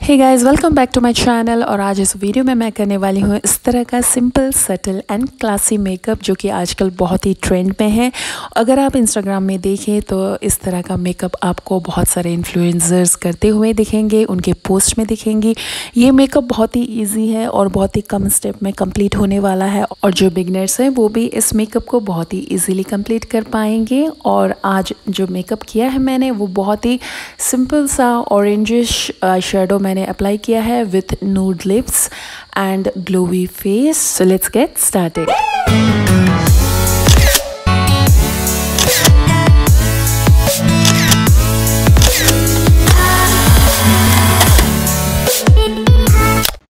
Hey guys, welcome back to my channel. और आज इस वीडियो में मैं करने वाली हूँ इस तरह का simple subtle and classy makeup जो कि आजकल बहुत ही ट्रेंड में है। अगर आप इंस्टाग्राम में देखें तो इस तरह का मेकअप आपको बहुत सारे इन्फ्लुएंसर्स करते हुए दिखेंगे, उनके पोस्ट में दिखेंगी। ये मेकअप बहुत ही ईजी है और बहुत ही कम स्टेप में कंप्लीट होने वाला है और जो बिगनर्स हैं वो भी इस मेकअप को बहुत ही ईजीली कंप्लीट कर पाएंगे। और आज जो मेकअप किया है मैंने वो बहुत ही सिंपल सा ऑरेंजिश शेडो मैंने अप्लाई किया है with nude lips and glowy face. So let's get started.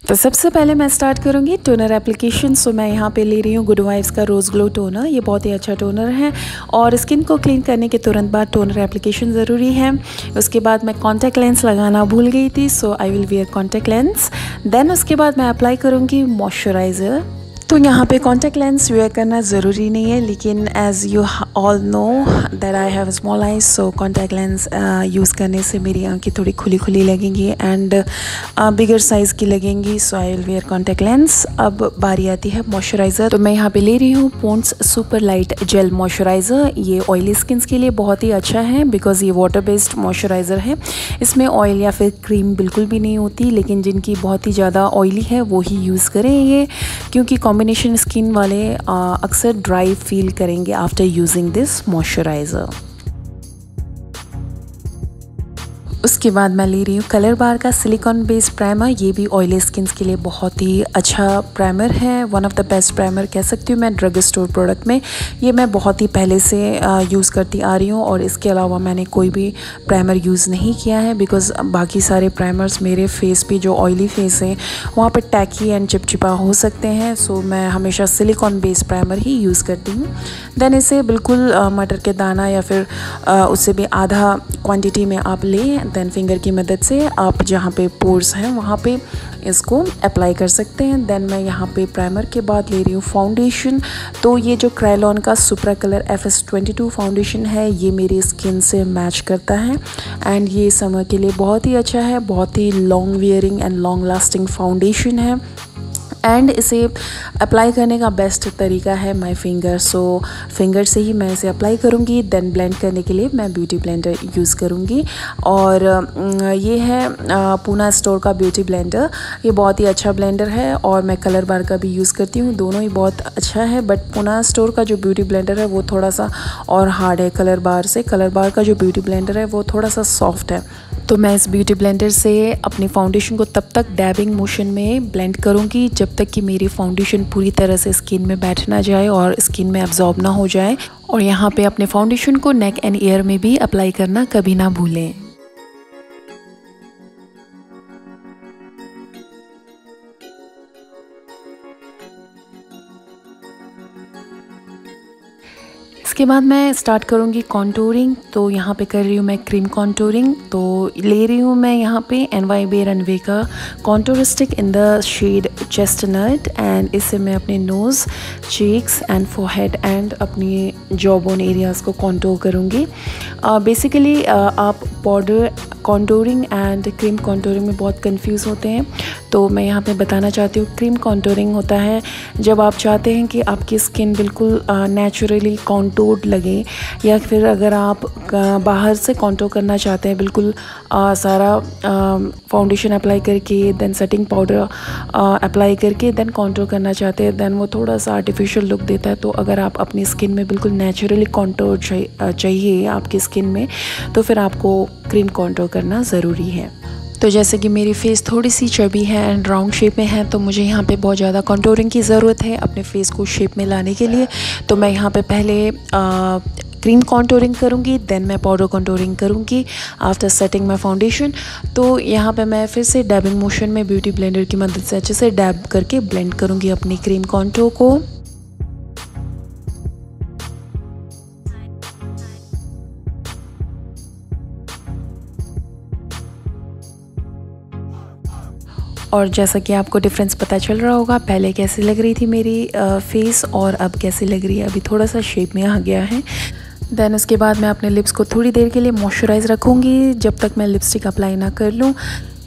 तो सबसे पहले मैं स्टार्ट करूंगी टोनर एप्लीकेशन। सो मैं यहाँ पे ले रही हूँ गुड वाइब्स का रोज़ ग्लो टोनर। ये बहुत ही अच्छा टोनर है और स्किन को क्लीन करने के तुरंत बाद टोनर एप्लीकेशन ज़रूरी है। उसके बाद मैं कॉन्टैक्ट लेंस लगाना भूल गई थी, so I will wear contact lens. Then उसके बाद मैं अप्लाई करूँगी मॉइस्चराइज़र। तो यहाँ पे कॉन्टैक्ट लेंस वेयर करना ज़रूरी नहीं है, लेकिन as you all know that I have small eyes, so contact lens use करने से मेरी आंखें थोड़ी खुली खुली लगेंगी एंड बिगर साइज़ की लगेंगी, so I will wear contact lens. अब बारी आती है मॉइस्चराइज़र। तो मैं यहाँ पे ले रही हूँ Pond's super light gel moisturiser. ये ऑयली स्किन के लिए बहुत ही अच्छा है बिकॉज़ ये वाटर बेस्ड मॉइस्चराइज़र है। इसमें ऑयल या फिर क्रीम बिल्कुल भी नहीं होती, लेकिन जिनकी बहुत ही ज़्यादा ऑयली है वो ही यूज़ करें ये, क्योंकि कॉम्बिनेशन स्किन वाले अक्सर ड्राई फील करेंगे आफ्टर यूजिंग दिस मॉइस्चराइज़र। उसके बाद मैं ले रही हूँ कलर बार का सिलिकॉन बेस्ड प्राइमर। ये भी ऑयली स्किन के लिए बहुत ही अच्छा प्राइमर है, one of the best primer कह सकती हूँ मैं ड्रग स्टोर प्रोडक्ट में। ये मैं बहुत ही पहले से यूज़ करती आ रही हूँ और इसके अलावा मैंने कोई भी प्राइमर यूज़ नहीं किया है बिकॉज़ बाकी सारे प्राइमर्स मेरे फेस पे जो ऑयली फेस है वहाँ पर टैकी एंड चिपचिपा हो सकते हैं। सो मैं हमेशा सिलिकॉन बेस्ड प्राइमर ही यूज़ करती हूँ। देन इसे बिल्कुल मटर के दाना या फिर उससे भी आधा क्वांटिटी में आप लें। देन फिंगर की मदद से आप जहाँ पे पोर्स हैं वहाँ पे इसको अप्लाई कर सकते हैं। देन मैं यहाँ पे प्राइमर के बाद ले रही हूँ फाउंडेशन। तो ये जो क्रायोलॉन का सुपरा कलर FS22 फाउंडेशन है ये मेरी स्किन से मैच करता है एंड ये समर के लिए बहुत ही अच्छा है, बहुत ही long wearing and long lasting foundation है एंड इसे अप्लाई करने का बेस्ट तरीका है माय फिंगर। सो फिंगर से ही मैं इसे अप्लाई करूँगी। देन ब्लेंड करने के लिए मैं ब्यूटी ब्लेंडर यूज़ करूँगी और ये है पूना स्टोर का ब्यूटी ब्लेंडर। ये बहुत ही अच्छा ब्लेंडर है और मैं कलर बार का भी यूज़ करती हूँ, दोनों ही बहुत अच्छा है। बट पूना स्टोर का जो ब्यूटी ब्लेंडर है वो थोड़ा सा और हार्ड है कलर बार से। कलर बार का जो ब्यूटी ब्लेंडर है वो थोड़ा सा सॉफ्ट है। तो मैं इस ब्यूटी ब्लेंडर से अपनी फाउंडेशन को तब तक डैबिंग मोशन में ब्लेंड करूँगी जब तक कि मेरी फाउंडेशन पूरी तरह से स्किन में बैठ ना जाए और स्किन में एब्जॉर्ब ना हो जाए। और यहाँ पे अपने फाउंडेशन को नेक एंड ईयर में भी अप्लाई करना कभी ना भूलें। इसके बाद मैं स्टार्ट करूँगी कॉन्टूरिंग। तो यहाँ पे कर रही हूँ मैं क्रीम कॉन्टूरिंग। तो ले रही हूँ मैं यहाँ पे NY Bay रनवे का contour stick in the shade chestnut and इससे मैं अपने nose, cheeks and forehead and अपनी जॉ बोन एरियाज़ को कॉन्टूर करूँगी। बेसिकली आप powder contouring and cream contouring में बहुत कंफ्यूज होते हैं, तो मैं यहाँ पे बताना चाहती हूँ क्रीम कॉन्टूरिंग होता है जब आप चाहते हैं कि आपकी स्किन बिल्कुल नेचुरली कॉन्टूर्ड लगे, या फिर अगर आप बाहर से कॉन्टूर करना चाहते हैं बिल्कुल सारा फाउंडेशन अप्लाई करके देन सेटिंग पाउडर अप्लाई करके देन कॉन्टूर करना चाहते हैं, देन वो थोड़ा सा आर्टिफिशियल लुक देता है। तो अगर आप अपनी स्किन में बिल्कुल नेचुरली कॉन्टूर चाहिए आपकी स्किन में तो फिर आपको क्रीम कॉन्टूर करना ज़रूरी है। तो जैसे कि मेरी फेस थोड़ी सी चबी है एंड राउंड शेप में है, तो मुझे यहाँ पे बहुत ज़्यादा कॉन्टूरिंग की ज़रूरत है अपने फेस को शेप में लाने के लिए। तो मैं यहाँ पे पहले क्रीम कॉन्टूरिंग करूँगी, देन मैं पाउडर कॉन्टूरिंग करूँगी आफ्टर सेटिंग माई फाउंडेशन। तो यहाँ पे मैं फिर से डैबिंग मोशन में ब्यूटी ब्लेंडर की मदद से अच्छे से डैब करके ब्लेंड करूँगी अपनी क्रीम कॉन्टूर को। और जैसा कि आपको डिफरेंस पता चल रहा होगा, पहले कैसी लग रही थी मेरी फेस और अब कैसी लग रही है, अभी थोड़ा सा शेप में आ गया है। देन उसके बाद मैं अपने लिप्स को थोड़ी देर के लिए मॉइस्चराइज़ रखूँगी जब तक मैं लिपस्टिक अप्लाई ना कर लूँ।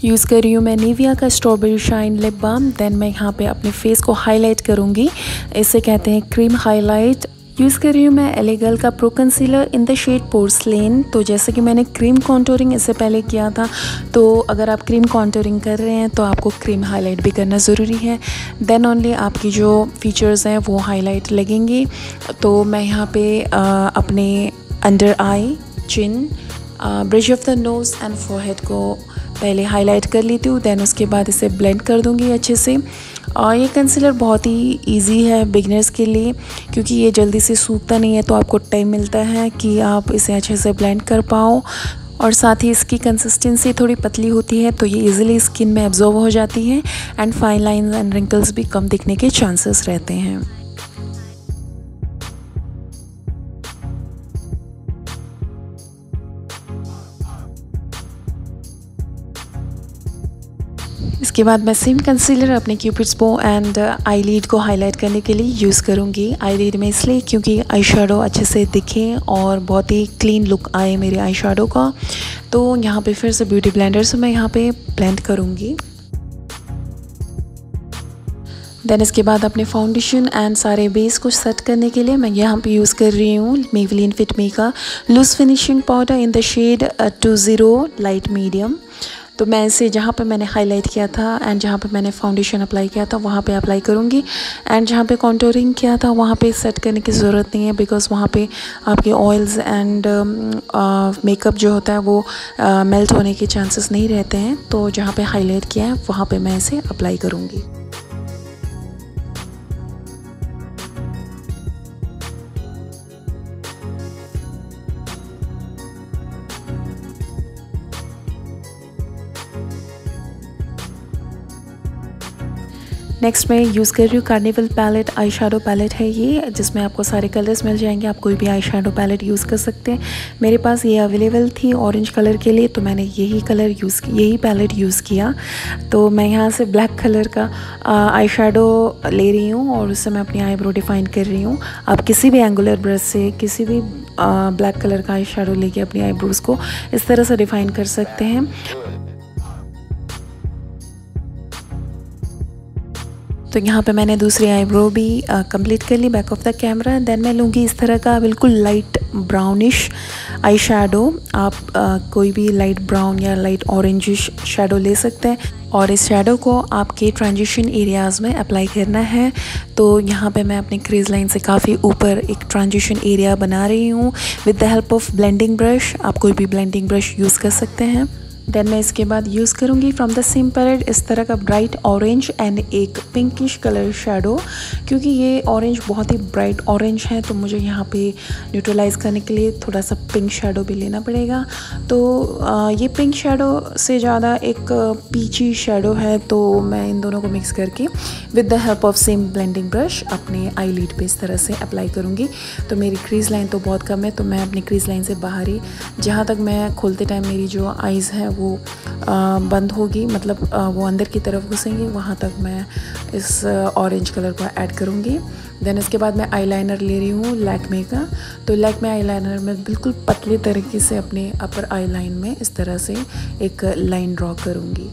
यूज़ कर रही हूँ मैं निविया का strawberry shine lip balm. Then मैं यहाँ पे अपने फेस को हाईलाइट करूँगी, इसे कहते हैं क्रीम हाईलाइट। यूज़ कर रही हूँ मैं LA गर्ल का pro concealer in the shade porcelain. तो जैसे कि मैंने क्रीम कॉन्टोरिंग इससे पहले किया था, तो अगर आप क्रीम कॉन्टोरिंग कर रहे हैं तो आपको क्रीम हाईलाइट भी करना ज़रूरी है। देन ओनली आपकी जो फीचर्स हैं वो हाईलाइट लगेंगी। तो मैं यहाँ पे अपने under eye, chin, bridge of the nose and forehead को पहले हाईलाइट कर लेती हूँ। देन उसके बाद इसे ब्लेंड कर दूँगी अच्छे से। और ये कंसीलर बहुत ही इजी है बिगिनर्स के लिए, क्योंकि ये जल्दी से सूखता नहीं है, तो आपको टाइम मिलता है कि आप इसे अच्छे से ब्लेंड कर पाओ। और साथ ही इसकी कंसिस्टेंसी थोड़ी पतली होती है, तो ये इजीली स्किन में एब्जॉर्ब हो जाती है and fine lines and wrinkles भी कम दिखने के चांसेस रहते हैं। इसके बाद मैं सेम कंसीलर अपने क्यूपिड्स बो एंड आईलिड को हाईलाइट करने के लिए यूज़ करूँगी। आईलिड में इसलिए क्योंकि आई शेडो अच्छे से दिखे और बहुत ही क्लीन लुक आए मेरे आई शेडो का। तो यहाँ पे फिर से ब्यूटी ब्लेंडर से मैं यहाँ पे ब्लेंड करूँगी। देन इसके बाद अपने फाउंडेशन एंड सारे बेस को सेट करने के लिए मैं यहाँ पे यूज़ कर रही हूँ मेवलिन फिट मी का loose finishing powder in the shade 20 light medium. तो मैं इसे जहाँ पे मैंने हाईलाइट किया था एंड जहाँ पे मैंने फाउंडेशन अप्लाई किया था वहाँ पे अप्लाई करूँगी, एंड जहाँ पे कॉन्टोरिंग किया था वहाँ पे सेट करने की ज़रूरत नहीं है, बिकॉज़ वहाँ पे आपके ऑयल्स एंड मेकअप जो होता है वो मेल्ट होने के चांसेस नहीं रहते हैं। तो जहाँ पे हाईलाइट किया है वहाँ पे मैं इसे अप्लाई करूँगी। नेक्स्ट मैं यूज़ कर रही हूँ carnival palette eye shadow palette है ये, जिसमें आपको सारे कलर्स मिल जाएंगे। आप कोई भी आई शेडो पैलेट यूज़ कर सकते हैं। मेरे पास ये अवेलेबल थी ऑरेंज कलर के लिए, तो मैंने यही पैलेट यूज़ किया। तो मैं यहाँ से ब्लैक कलर का आई शेडो ले रही हूँ और उससे मैं अपनी आईब्रो डिफाइन कर रही हूँ। आप किसी भी एंगुलर ब्रश से किसी भी ब्लैक कलर का आई शेडो लेके अपनी आईब्रोज़ को इस तरह से डिफाइन कर सकते हैं। तो यहाँ पे मैंने दूसरी आईब्रो भी कंप्लीट कर ली back of the camera. Then मैं लूँगी इस तरह का बिल्कुल लाइट ब्राउनिश आई शेडो। आप कोई भी लाइट ब्राउन या लाइट ऑरेंजिश शेडो ले सकते हैं, और इस शेडो को आपके ट्रांजिशन एरियाज़ में अप्लाई करना है। तो यहाँ पे मैं अपने क्रीज लाइन से काफ़ी ऊपर एक ट्रांजिशन एरिया बना रही हूँ with the help of blending brush. आप कोई भी ब्लेंडिंग ब्रश यूज़ कर सकते हैं। देन मैं इसके बाद यूज़ करूँगी फ्रॉम द सेम पैलेट इस तरह का ब्राइट ऑरेंज एंड एक पिंकिश कलर शेडो। क्योंकि ये ऑरेंज बहुत ही ब्राइट ऑरेंज है, तो मुझे यहाँ पे न्यूट्रलाइज करने के लिए थोड़ा सा पिंक शेडो भी लेना पड़ेगा। तो ये पिंक शेडो से ज़्यादा एक पीची शेडो है, तो मैं इन दोनों को मिक्स करके with the help of same blending brush अपने आई लिड पे इस तरह से अप्लाई करूँगी। तो मेरी क्रीज लाइन तो बहुत कम है, तो मैं अपनी क्रीज लाइन से बाहर ही, जहाँ तक मैं खोलते टाइम मेरी जो आइज़ है वो बंद होगी, मतलब वो अंदर की तरफ घुसेंगे, वहाँ तक मैं इस ऑरेंज कलर को ऐड करूँगी। देन इसके बाद मैं आईलाइनर ले रही हूँ लैक्मे का। तो लैक्मे आईलाइनर में बिल्कुल पतले तरीके से अपने अपर आई लाइन में इस तरह से एक लाइन ड्रॉ करूँगी,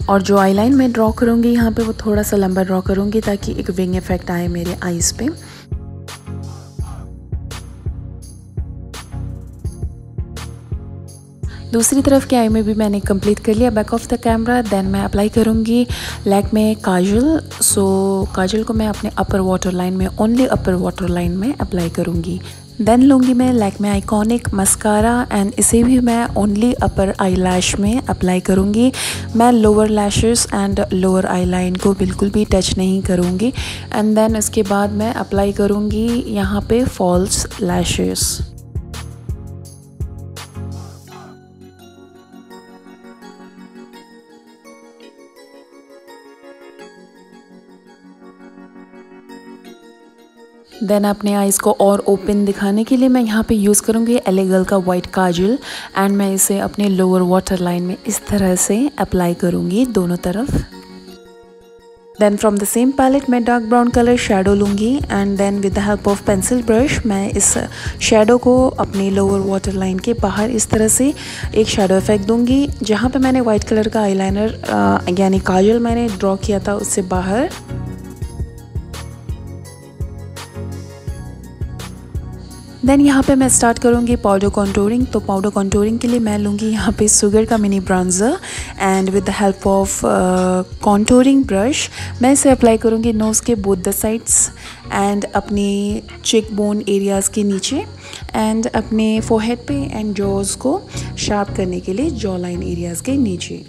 और जो आई लाइन मैं ड्रॉ करूँगी यहाँ पे वो थोड़ा सा लंबा ड्रॉ करूँगी ताकि एक विंग इफेक्ट आए मेरे आईज़ पे। दूसरी तरफ के आई में भी मैंने कंप्लीट कर लिया back of the camera. Then मैं अप्लाई करूँगी लैक्मे काजल। सो काजल को मैं अपने अपर वाटर लाइन में, ओनली अपर वाटर लाइन में अप्लाई करूँगी। देन लूँगी मैं लैक्मे आइकॉनिक मस्कारा, एंड इसे भी मैं ओनली अपर आई लैश में अप्लाई करूँगी। मैं lower lashes and lower I line को बिल्कुल भी टच नहीं करूँगी। एंड देन इसके बाद मैं अप्लाई करूँगी यहाँ पे फॉल्स लैशेस। देन अपने आइज़ को और ओपन दिखाने के लिए मैं यहाँ पे यूज़ करूँगी LA गर्ल का वाइट काजल, एंड मैं इसे अपने लोअर वाटर लाइन में इस तरह से अप्लाई करूँगी दोनों तरफ। Then from the same palette मैं डार्क ब्राउन कलर शेडो लूँगी and then with the help of pencil brush मैं इस शेडो को अपनी लोअर वाटर लाइन के बाहर इस तरह से एक शेडो इफेक्ट दूँगी। जहाँ पे मैंने वाइट कलर का आईलाइनर यानी काजल मैंने ड्रॉ किया था उससे बाहर। देन यहाँ पे मैं स्टार्ट करूँगी पाउडर कॉन्टूरिंग। तो पाउडर कॉन्टूरिंग के लिए मैं लूँगी यहाँ पे शुगर का mini bronzer and with the help of contouring brush मैं इसे अप्लाई करूँगी नोज़ के बोथ द साइड्स एंड अपनी चेक बोन एरियाज़ के नीचे एंड अपने फोरहेड पे एंड जॉज़ को शार्प करने के लिए जॉ लाइन एरियाज़ के नीचे।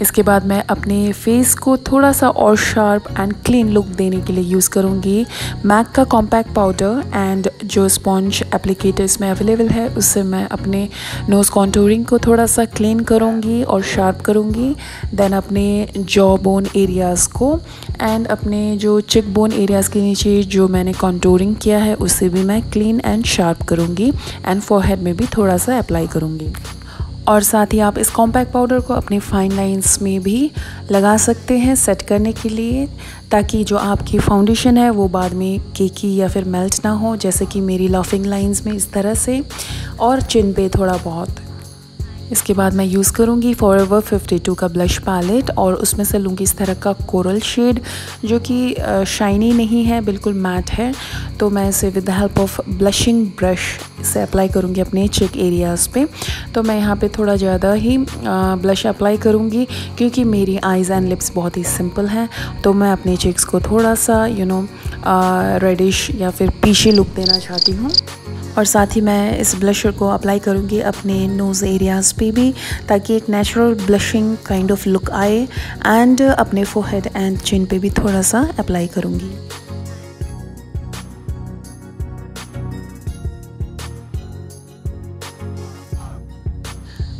इसके बाद मैं अपने फेस को थोड़ा सा और शार्प एंड क्लीन लुक देने के लिए यूज़ करूँगी मैक का कॉम्पैक्ट पाउडर एंड जो स्पॉन्ज एप्लीकेटर्स में अवेलेबल है उससे मैं अपने नोज़ कॉन्टूरिंग को थोड़ा सा क्लीन करूँगी और शार्प करूँगी। देन अपने जॉ बोन एरियाज़ को एंड अपने जो चिक बोन एरियाज़ के नीचे जो मैंने कॉन्टूरिंग किया है उससे भी मैं क्लीन एंड शार्प करूँगी एंड फोरहेड में भी थोड़ा सा अप्लाई करूँगी। और साथ ही आप इस कॉम्पैक्ट पाउडर को अपनी फाइन लाइंस में भी लगा सकते हैं सेट करने के लिए, ताकि जो आपकी फाउंडेशन है वो बाद में केकी या फिर मेल्ट ना हो, जैसे कि मेरी लाफिंग लाइंस में इस तरह से, और चिन पे थोड़ा बहुत। इसके बाद मैं यूज़ करूँगी फॉरएवर 52 का ब्लश पैलेट और उसमें से लूँगी इस तरह का कोरल शेड जो कि शाइनी नहीं है, बिल्कुल मैट है। तो मैं इसे with the help of blushing brush से अप्लाई करूँगी अपने चिक एरियाज़ पे। तो मैं यहाँ पे थोड़ा ज़्यादा ही ब्लश अप्लाई करूँगी क्योंकि मेरी आइज़ एंड लिप्स बहुत ही सिंपल हैं। तो मैं अपने चिक्स को थोड़ा सा रेडिश या फिर पीची लुक देना चाहती हूँ। और साथ ही मैं इस ब्लशर को अप्लाई करूँगी अपने नोज़ एरियाज़ पे भी, ताकि एक natural blushing kind of look आए। एंड अपने फोरहेड एंड चिन पे भी थोड़ा सा अप्लाई करूँगी।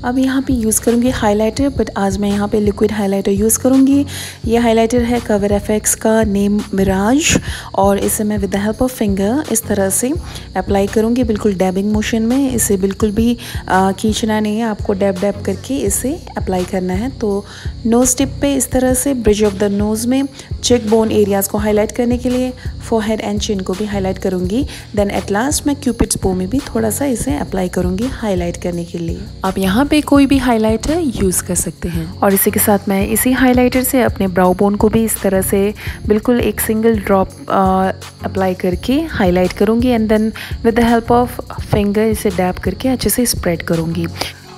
अब यहाँ पे यूज़ करूँगी हाइलाइटर, बट आज मैं यहाँ पे लिक्विड हाइलाइटर यूज़ करूँगी। ये हाइलाइटर है कवर एफएक्स का नेम मिराज, और इसे मैं with the help of finger इस तरह से अप्लाई करूँगी, बिल्कुल डैबिंग मोशन में। इसे बिल्कुल भी खींचना नहीं है, आपको डैब डैब करके इसे अप्लाई करना है। तो नोज़ टिप पे इस तरह से ब्रिज ऑफ द नोज़ में चेक बोन एरियाज़ को हाईलाइट करने के लिए फोरहेड एंड चिन को भी हाईलाइट करूँगी। देन एट लास्ट मैं क्यूपिड्स बो में भी थोड़ा सा इसे अप्लाई करूँगी हाईलाइट करने के लिए। आप यहाँ पे कोई भी हाइलाइटर यूज़ कर सकते हैं। और इसी के साथ मैं इसी हाइलाइटर से अपने ब्राउ बोन को भी इस तरह से बिल्कुल एक सिंगल ड्रॉप अप्लाई करके हाईलाइट करूँगी and then with the help of finger इसे डैब करके अच्छे से स्प्रेड करूँगी।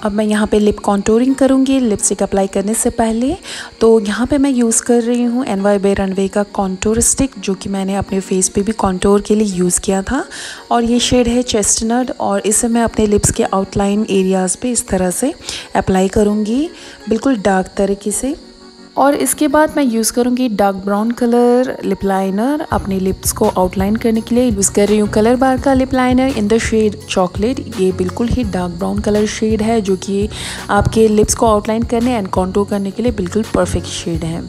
अब मैं यहाँ पे लिप कॉन्टूरिंग करूँगी लिपस्टिक अप्लाई करने से पहले। तो यहाँ पे मैं यूज़ कर रही हूँ NY Bare Runway का कॉन्टूर स्टिक, जो कि मैंने अपने फेस पे भी कॉन्टूर के लिए यूज़ किया था। और ये शेड है चेस्टनट, और इसे मैं अपने लिप्स के आउटलाइन एरियाज़ पे इस तरह से अप्लाई करूँगी बिल्कुल डार्क तरीके से। और इसके बाद मैं यूज़ करूँगी dark brown colour lip liner अपने लिप्स को आउटलाइन करने के लिए। यूज़ कर रही हूँ कलर बार का lip liner in the shade chocolate. ये बिल्कुल ही डार्क ब्राउन कलर शेड है, जो कि आपके लिप्स को आउटलाइन करने एंड कॉन्टूर करने के लिए बिल्कुल परफेक्ट शेड है।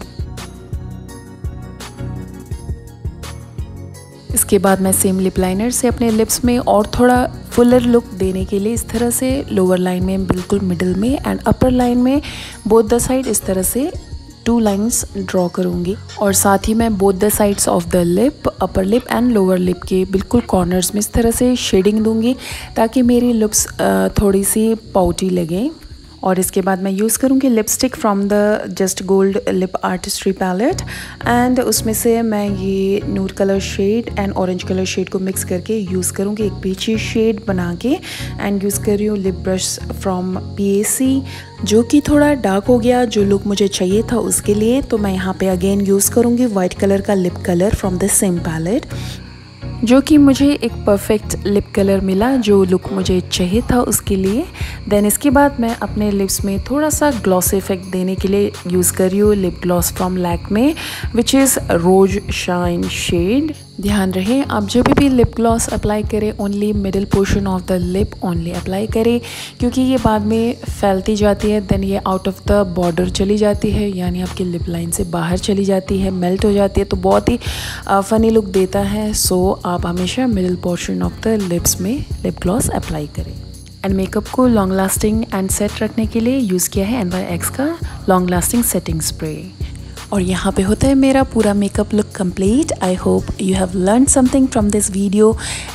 इसके बाद मैं सेम लिप लाइनर से अपने लिप्स में और थोड़ा फुलर लुक देने के लिए इस तरह से लोअर लाइन में बिल्कुल मिडिल में एंड अपर लाइन में बोथ द साइड इस तरह से 2 लाइंस ड्रॉ करूँगी। और साथ ही मैं both the sides of the lip, upper lip and lower lip के बिल्कुल कॉर्नर्स में इस तरह से शेडिंग दूँगी, ताकि मेरी लिप्स थोड़ी सी पाउटी लगें। और इसके बाद मैं यूज़ करूँगी lipstick from the just gold lip artistry palette, and उसमें से मैं ये nude colour shade and orange colour shade को मिक्स करके यूज़ करूँगी एक पीची शेड बना के। एंड यूज़ कर रही हूँ लिप ब्रश फ्रॉम PAC, जो कि थोड़ा डार्क हो गया जो लुक मुझे चाहिए था उसके लिए। तो मैं यहाँ पे अगेन यूज़ करूँगी वाइट कलर का lip colour from the same palette, जो कि मुझे एक परफेक्ट लिप कलर मिला जो लुक मुझे चाहिए था उसके लिए। देन इसके बाद मैं अपने लिप्स में थोड़ा सा ग्लॉस इफेक्ट देने के लिए यूज़ कर रही हूँ lip gloss from Lakme, which is rose shine shade. ध्यान रहे आप जब भी लिप ग्लॉस अप्लाई करें only middle portion of the lip only apply करें, क्योंकि ये बाद में फैलती जाती है, देन ये आउट ऑफ द बॉर्डर चली जाती है, यानी आपकी लिप लाइन से बाहर चली जाती है, मेल्ट हो जाती है, तो बहुत ही फ़नी लुक देता है। सो आप हमेशा middle portion of the lips में लिप ग्लॉस अप्लाई करें। एंड मेकअप को लॉन्ग लास्टिंग एंड सेट रखने के लिए यूज़ किया है NYX का लॉन्ग लास्टिंग सेटिंग स्प्रे। और यहाँ पे होता है मेरा पूरा makeup look complete. I hope you have learn something from this video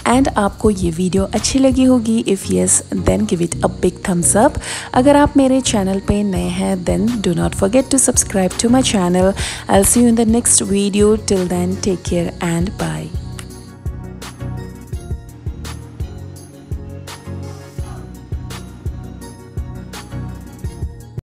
and आपको ये वीडियो अच्छी लगी होगी। If yes then give it a big thumbs up. अगर आप मेरे चैनल पे नए हैं then do not forget to subscribe to my channel. I will see you in the next video. Till then take care and bye.